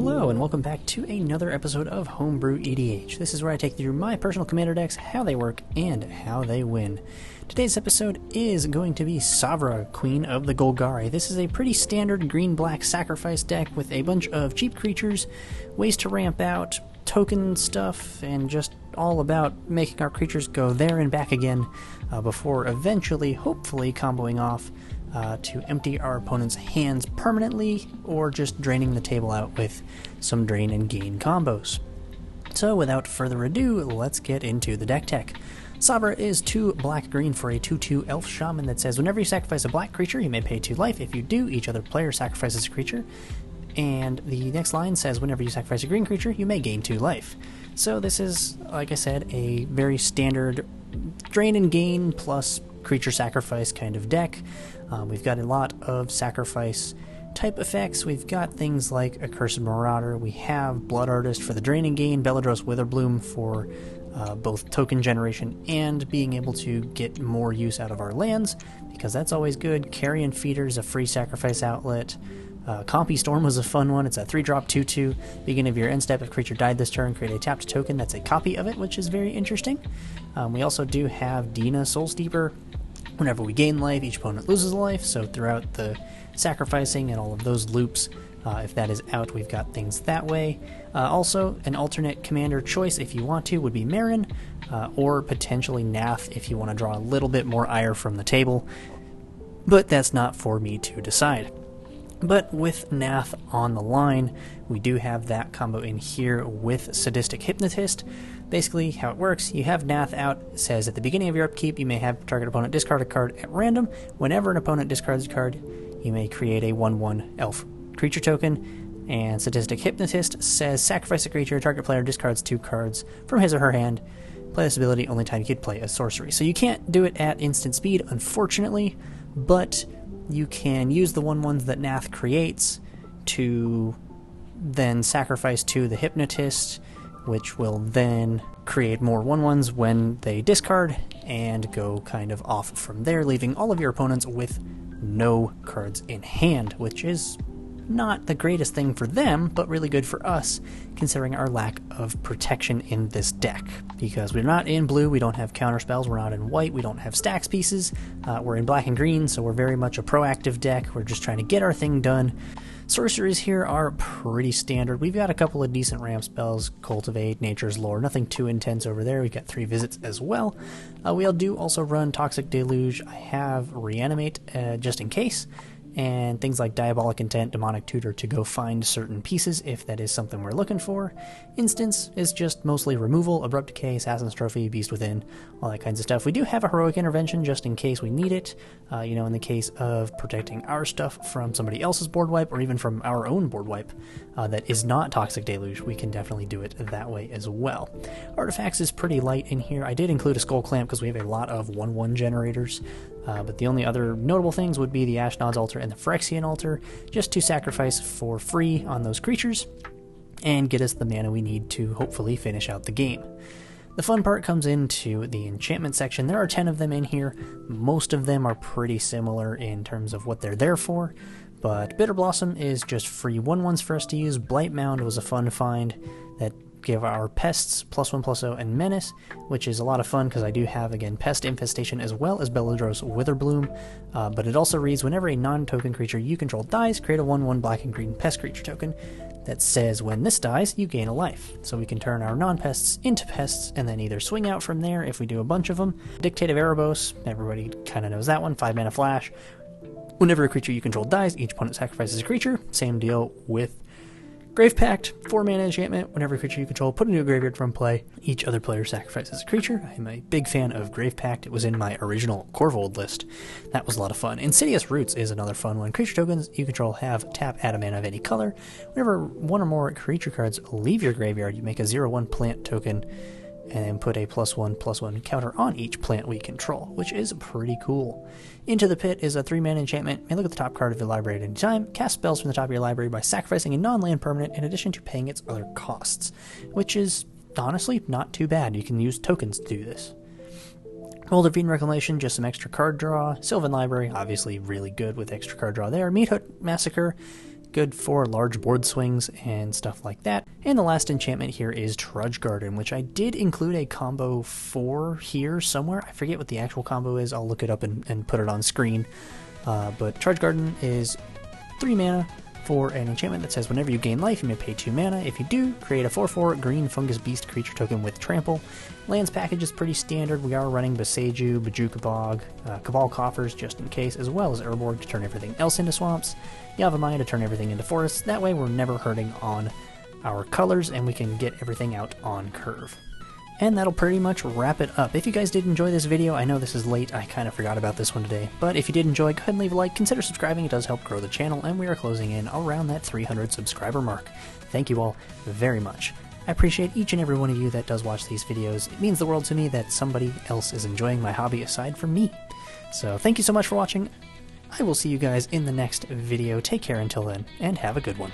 Hello, and welcome back to another episode of Homebrew EDH. This is where I take you through my personal commander decks, how they work, and how they win. Today's episode is going to be Savra, Queen of the Golgari. This is a pretty standard green-black sacrifice deck with a bunch of cheap creatures, ways to ramp out, token stuff, and just all about making our creatures go there and back again before eventually, hopefully, comboing off to empty our opponent's hands permanently, or just draining the table out with some drain and gain combos. So without further ado, let's get into the deck tech. Savra is 2 black-green for a 2/2 elf shaman that says whenever you sacrifice a black creature, you may pay 2 life. If you do, each other player sacrifices a creature. And the next line says whenever you sacrifice a green creature, you may gain 2 life. So this is, like I said, a very standard drain and gain plus creature sacrifice kind of deck. We've got a lot of sacrifice type effects. We've got things like Accursed Marauder. We have Blood Artist for the drain and gain, Beledros Witherbloom for both token generation and being able to get more use out of our lands, because that's always good. Carrion Feeder is a free sacrifice outlet. Compy Storm was a fun one. It's a 3-drop 2/2. Beginning of your end step, if creature died this turn, create a tapped token that's a copy of it, which is very interesting. We also do have Dina Soul Steeper. Whenever we gain life, each opponent loses a life, so throughout the sacrificing and all of those loops, if that is out, we've got things that way. Also, an alternate commander choice, if you want to, would be Marin, or potentially Nath if you want to draw a little bit more ire from the table, but that's not for me to decide. But with Nath on the line, we do have that combo in here with Sadistic Hypnotist. Basically, how it works, you have Nath out. It says at the beginning of your upkeep, you may have target opponent discard a card at random. Whenever an opponent discards a card, you may create a 1/1 elf creature token. And Sadistic Hypnotist says sacrifice a creature, target player discards 2 cards from his or her hand. Play this ability only time you could play a sorcery. So you can't do it at instant speed, unfortunately, but you can use the 1/1s that Nath creates to then sacrifice to the Hypnotist, which will then create more 1/1s when they discard, and go kind of off from there, leaving all of your opponents with no cards in hand, which is not the greatest thing for them, but really good for us, considering our lack of protection in this deck. Because we're not in blue, we don't have counter spells, we're not in white, we don't have stacks pieces, we're in black and green, so we're very much a proactive deck. We're just trying to get our thing done. Sorceries here are pretty standard. We've got a couple of decent ramp spells, Cultivate, Nature's Lore, nothing too intense over there. We've got 3 visits as well. We'll do also run Toxic Deluge. I have Reanimate just in case, and things like Diabolic Intent, Demonic Tutor to go find certain pieces if that is something we're looking for. Instance is just mostly removal, Abrupt Decay, Assassin's Trophy, Beast Within, all that kinds of stuff. We do have a Heroic Intervention just in case we need it, in the case of protecting our stuff from somebody else's board wipe, or even from our own board wipe that is not Toxic Deluge. We can definitely do it that way as well. Artifacts is pretty light in here. I did include a Skull Clamp because we have a lot of 1/1 generators, but the only other notable things would be the Ashnod's Altar and the Phyrexian Altar, just to sacrifice for free on those creatures and get us the mana we need to hopefully finish out the game. The fun part comes into the enchantment section. There are 10 of them in here. Most of them are pretty similar in terms of what they're there for, but Bitter Blossom is just free 1/1s for us to use. Blight Mound was a fun find that give our pests +1/+0 and menace, which is a lot of fun because I do have, again, Pest Infestation as well as Beledros Witherbloom, but it also reads whenever a non-token creature you control dies, create a 1/1 black and green pest creature token that says when this dies, you gain a life. So we can turn our non-pests into pests and then either swing out from there if we do a bunch of them. Dictative Erebos, everybody kind of knows that one, 5 mana flash. Whenever a creature you control dies, each opponent sacrifices a creature. Same deal with Grave Pact, 4 mana enchantment. Whenever a creature you control put into a graveyard from play, each other player sacrifices a creature. I'm a big fan of Grave Pact. It was in my original Corvold list. That was a lot of fun. Insidious Roots is another fun one. Creature tokens you control have tap, add a mana of any color. Whenever 1 or more creature cards leave your graveyard, you make a 0/1 plant token and put a +1/+1 counter on each plant we control, which is pretty cool. Into the Pit is a 3 mana enchantment. You may look at the top card of your library at any time, cast spells from the top of your library by sacrificing a non-land permanent in addition to paying its other costs, which is honestly not too bad. You can use tokens to do this. Moldavine Reclamation, just some extra card draw. Sylvan Library, obviously really good with extra card draw there. Meat Hut Massacre, good for large board swings and stuff like that. And the last enchantment here is Trudge Garden, which I did include a combo for here somewhere. I forget what the actual combo is. I'll look it up and put it on screen. But Trudge Garden is 3 mana for an enchantment that says whenever you gain life, you may pay 2 mana. If you do, create a 4/4 green fungus beast creature token with trample. Lands package is pretty standard. We are running Boseiju, Bojuka Bog, Cabal Coffers just in case, as well as Urborg to turn everything else into swamps, Yavimaya to turn everything into forests. That way we're never hurting on our colors and we can get everything out on curve. And that'll pretty much wrap it up. If you guys did enjoy this video, I know this is late, I kind of forgot about this one today, but if you did enjoy, go ahead and leave a like, consider subscribing, it does help grow the channel, and we are closing in around that 300 subscriber mark. Thank you all very much. I appreciate each and every one of you that does watch these videos. It means the world to me that somebody else is enjoying my hobby aside from me. So thank you so much for watching. I will see you guys in the next video. Take care until then, and have a good one.